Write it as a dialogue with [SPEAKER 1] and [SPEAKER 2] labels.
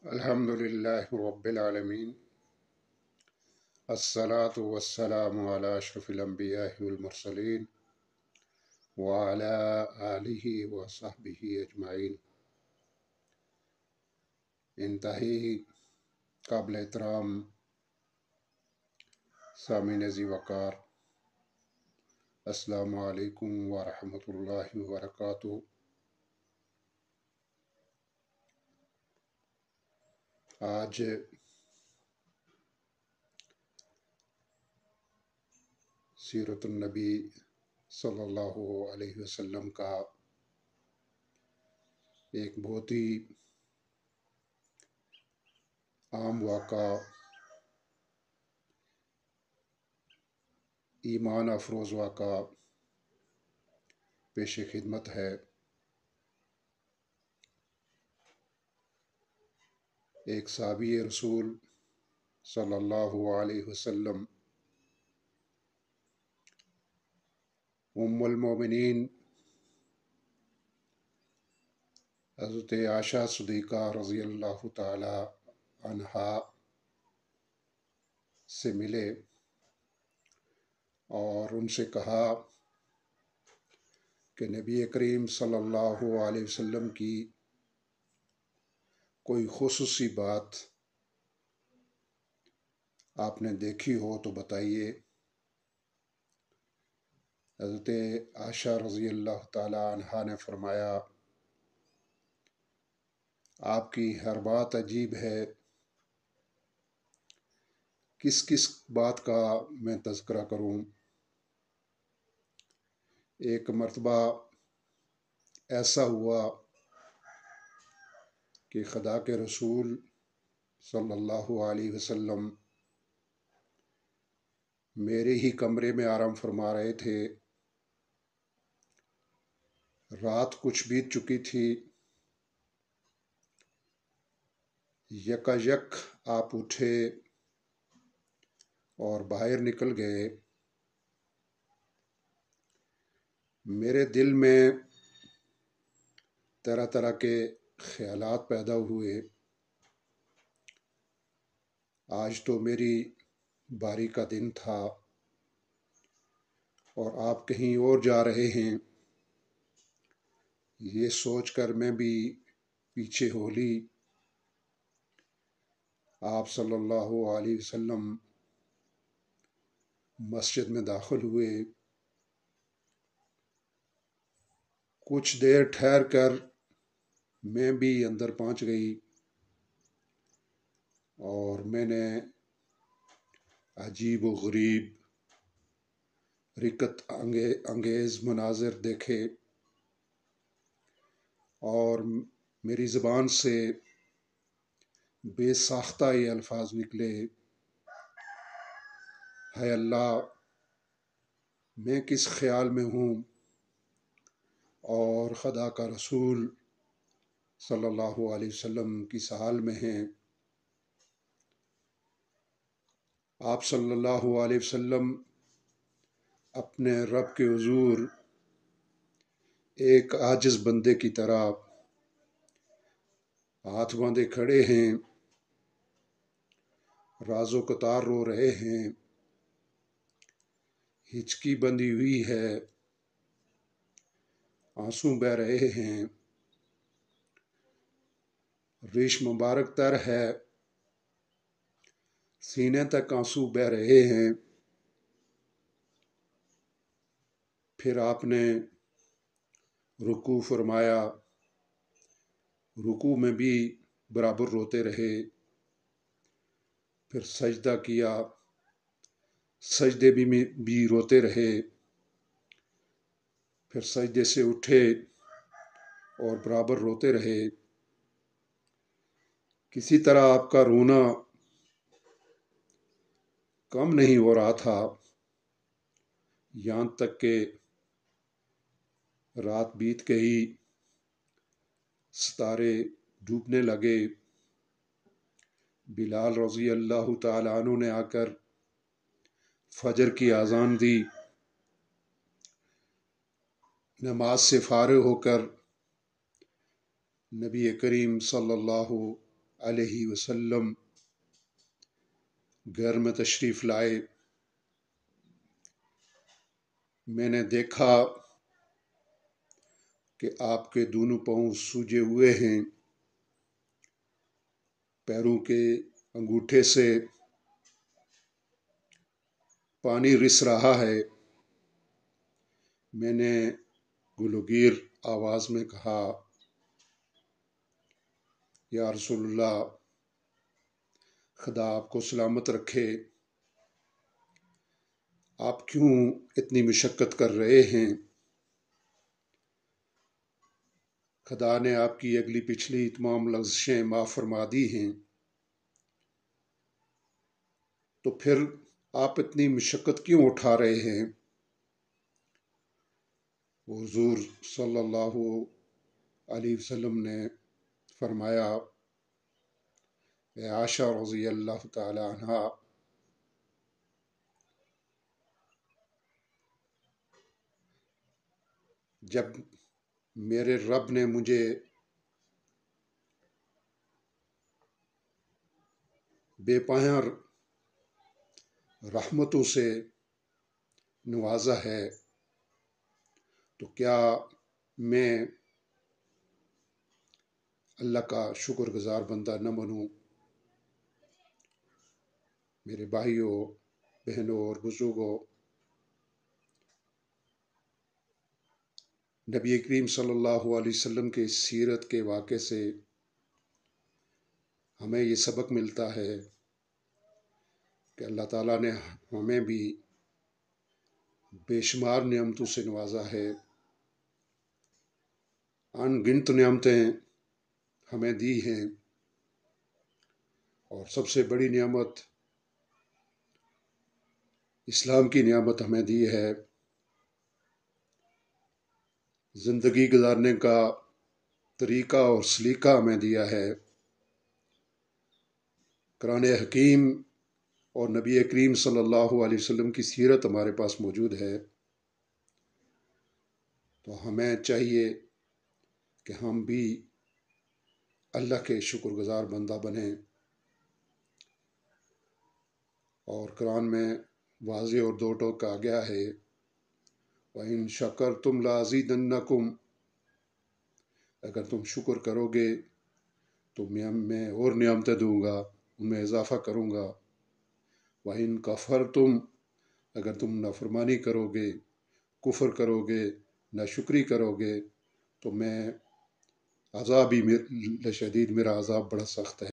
[SPEAKER 1] الحمد للہ رب العالمین، الصلاة والسلام علی اشرف الانبیاء والمرسلین وعلی آلہ وصحبہ اجمعین۔ انتہائی قابل احترام سامعین ذی وقار، السلام علیکم ورحمۃ اللہ وبرکاتہ۔ آج سیرت النبی صلی اللہ علیہ وسلم کا ایک بہت ہی عام واقعہ، ایمان افروز واقعہ پیش خدمت ہے۔ ایک صحابی رسول صلی اللہ علیہ وسلم ام المومنین حضرت عائشہ صدیقہ رضی اللہ تعالی عنہا سے ملے اور ان سے کہا کہ نبی کریم صلی اللہ علیہ وسلم کی کوئی خصوصی بات آپ نے دیکھی ہو تو بتائیے۔ حضرت عائشہ رضی اللہ تعالی عنہا نے فرمایا، آپ کی ہر بات عجیب ہے، کس کس بات کا میں تذکرہ کروں۔ ایک مرتبہ ایسا ہوا کہ خدا کے رسول صلی اللہ علیہ وسلم میرے ہی کمرے میں آرام فرما رہے تھے۔ رات کچھ بیت چکی تھی، یکایک آپ اٹھے اور باہر نکل گئے۔ میرے دل میں طرح طرح کے خیالات پیدا ہوئے۔ آج تو میری باری کا دن تھا اور آپ کہیں اور جا رہے ہیں، یہ سوچ کر میں بھی پیچھے ہو لی۔ آپ صلی اللہ علیہ وسلم مسجد میں داخل ہوئے۔ کچھ دیر ٹھہر کر میں بھی اندر پہنچ گئی اور میں نے عجیب و غریب رکت انگیز مناظر دیکھے اور میری زبان سے بے ساختہ یہ الفاظ نکلے، ہے اللہ، میں کس خیال میں ہوں اور خدا کا رسول صلی اللہ علیہ وسلم کس حال میں ہیں۔ آپ صلی اللہ علیہ وسلم اپنے رب کے حضور ایک عاجز بندے کی طرح ہاتھ باندھے کھڑے ہیں، راز و قطار رو رہے ہیں، ہچکی بندھی ہوئی ہے، آنسو بہہ رہے ہیں، ریش مبارک تر ہے، سینے تک آنسو بہہ رہے ہیں۔ پھر آپ نے رکوع فرمایا، رکوع میں بھی برابر روتے رہے، پھر سجدہ کیا، سجدے بھی روتے رہے، پھر سجدے سے اٹھے اور برابر روتے رہے۔ کسی طرح آپ کا رونا کم نہیں ہو رہا تھا، یہاں تک کہ رات بیت گئی، ستارے ڈوبنے لگے۔ بلال رضی اللہ تعالیٰ عنہ نے آ کر فجر کی اذان دی۔ نماز سے فارغ ہو کر نبی کریم صلی اللہ علیہ وسلم گھر میں تشریف لائے، میں نے دیکھا کہ آپ کے دونوں پاؤں سوجے ہوئے ہیں، پیروں کے انگوٹھے سے پانی رس رہا ہے۔ میں نے گلوگیر آواز میں کہا، یا رسول اللہ، خدا آپ کو سلامت رکھے، آپ کیوں اتنی مشقت کر رہے ہیں؟ خدا نے آپ کی اگلی پچھلی تمام لغزشیں معاف فرما دی ہیں، تو پھر آپ اتنی مشقت کیوں اٹھا رہے ہیں؟ حضور صلی اللہ علیہ وسلم نے فرمایا، اے عائشہ رضی اللہ تعالی عنہا، جب میرے رب نے مجھے بے پناہ رحمتوں سے نوازا ہے، تو کیا میں اللہ کا شکر گزار بندہ نہ بنوں؟ میرے بھائیوں، بہنوں اور بزرگوں، نبی کریم صلی اللہ علیہ وسلم کے سیرت کے واقعے سے ہمیں یہ سبق ملتا ہے کہ اللہ تعالیٰ نے ہمیں بھی بے شمار نعمتوں سے نوازا ہے، ان گنت نعمتیں ہمیں دی ہیں، اور سب سے بڑی نعمت اسلام کی نعمت ہمیں دی ہے۔ زندگی گزارنے کا طریقہ اور سلیقہ ہمیں دیا ہے۔ قرآن حکیم اور نبی کریم صلی اللہ علیہ وسلم کی سیرت ہمارے پاس موجود ہے، تو ہمیں چاہیے کہ ہم بھی اللہ کے شکر گزار بندہ بنیں، اور قرآن میں واضح اور دو ٹوک کہا گیا ہے، وَإِن شَكَرْتُمْ لَأَزِيدَنَّكُمْ، اگر تم شکر کرو گے تو میں اور نعمتیں دوں گا، ان میں اضافہ کروں گا۔ وَإِن كَفَرْتُمْ، اگر تم نافرمانی کرو گے، کفر کرو گے، ناشکری کرو گے، تو میں عذابی لشدید، میرا عذاب بڑا سخت ہے۔